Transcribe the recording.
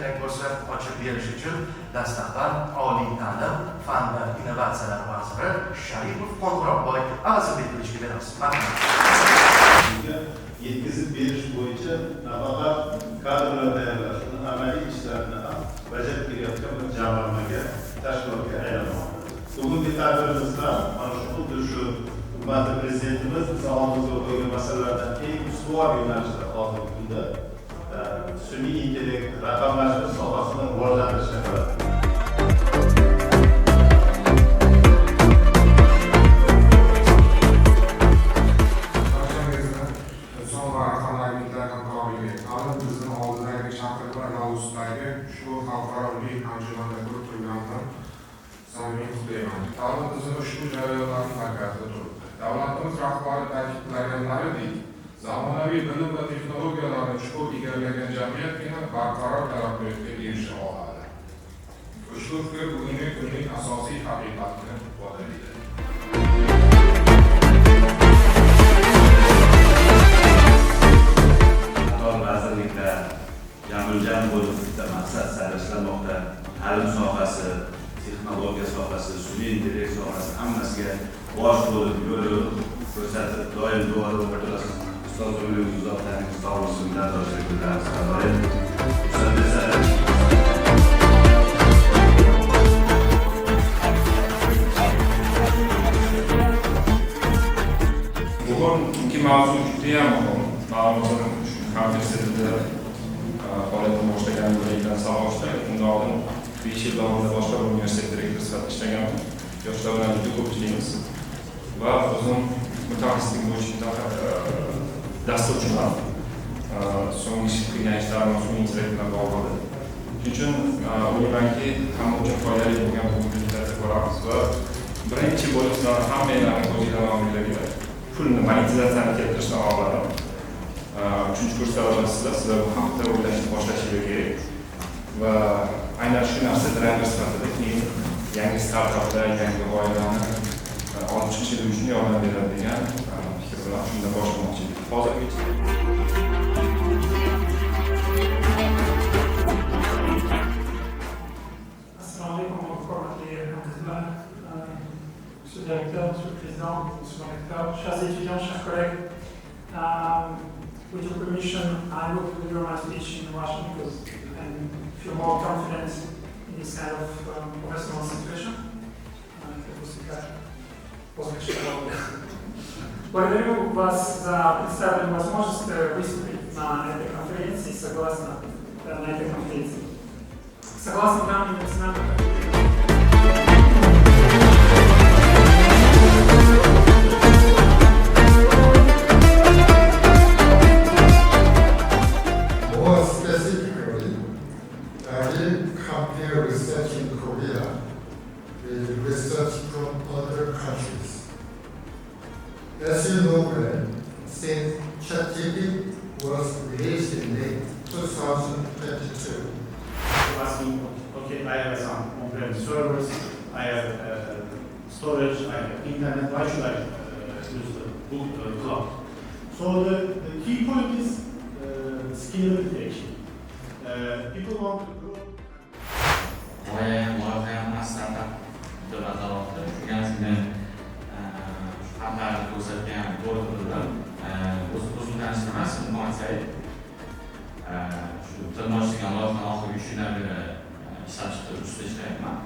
kerak bo'lsa ochib berish uchun Dastlabki oliy ta'lim, fan va innovatsiyalar vaziri Sharipov Qo'ng'irog'boy Azizbekovичga beramiz. Yetkazib berish bo'yicha nafaqat kadrlar tayyorlashni, amaliy ishlarni ham bajarib kelayotgan bir jamg'armaga, tashkilotga aylanmoqda. Bugungi tadbirimizda mana xuddi shu hurmatli prezidentimiz biz oldimizga qo'ygan masalalardan eng ustuvor yo'nalishlar hozirgi kunda sun'iy intellekt, raqamlashtirish sohasini rivojlantirishga qaratilgan. Ta'lim tizimi ushbu jarayonlarning markazida turibdi. Davlatimiz rahbari ta'kidlaganlaridek, zamonaviy bilim va texnologiyalarni chuqur egallagan jamiyatgina barqaror taraqqiyotga erisha oladi. Ushbu fikr bugungi kunning asosiy haqiqatini ifodalaydi. Qator vazirliklar jamujam bo'lib bitta maqsad sari ishlamoqda. Ta'lim sohasi, texnologiya sohasi, sun'iy intellekt sohasi hammasiga bosh bo'lib yo'l ko'rsatib, doim duo o'tirasiz. Ustoz O'rnimiz uzoqlaringiz sog' bo'lsin, minnatdorchilik bildiramiz. Bugungi mavzu juda ham muhim. Ma'lumotlar shu kontekstda faoliyatni boshlaganligidan sog'oshda undan oldin 5 yil davomida boshqa bir universitet direktori sifatida ishlagan yoshlar bilan juda ko'p ishlaymiz va o'zim mutaxassislik bo'yicha dasturchiman. So'nggi qilgan ishlarim sun'iy intellekt bilan bog'liq. Shuning uchun o'ylaymanki, hamma uchun foydali bo'lgan bu muddatda ko'ramiz va birinchi bo'lib sizlarni hammanglarni o'zinglarni oldinglarga pulni monetizatsiyani keltirishdan oldin 3-kursda sizlar bu haqda o'ylashni boshlashingiz kerak va aynan shu narsa driver sifatida keyin yangi startaplar, yangi g'oyalarni olib chiqishga uchun yordam beradi degan fikr bilan shundan boshlamoqchi edik. Hozirgacha Assalamu alaykum, hurmatli hamkasblar, monsieur le directeur, monsieur le président, monsieur le recteur, chers étudiants, chers collègues. With your permission, I will deliver my speech in Russian because I feel more confident in this kind of professional situation. Благодарю вас за представленную возможность выступить на этой конференции, согласно данным национальным compare research in Korea with research from other countries. As you know, since ChatGPT was released in May 2022. Asking, okay, I have some on-prem servers, I have storage, I have internet, why should I use the cloud? So the key point is scalability actually. People want to grow. Loyiha startup davlatlarida shundan xabarni ko'rsatgan to'g'ridan o'zim tanishtirmas informatsiya shu tilmochilgan loyihani oxirgi 3 yildan beri ishlab chiqib ustida ishlayapman.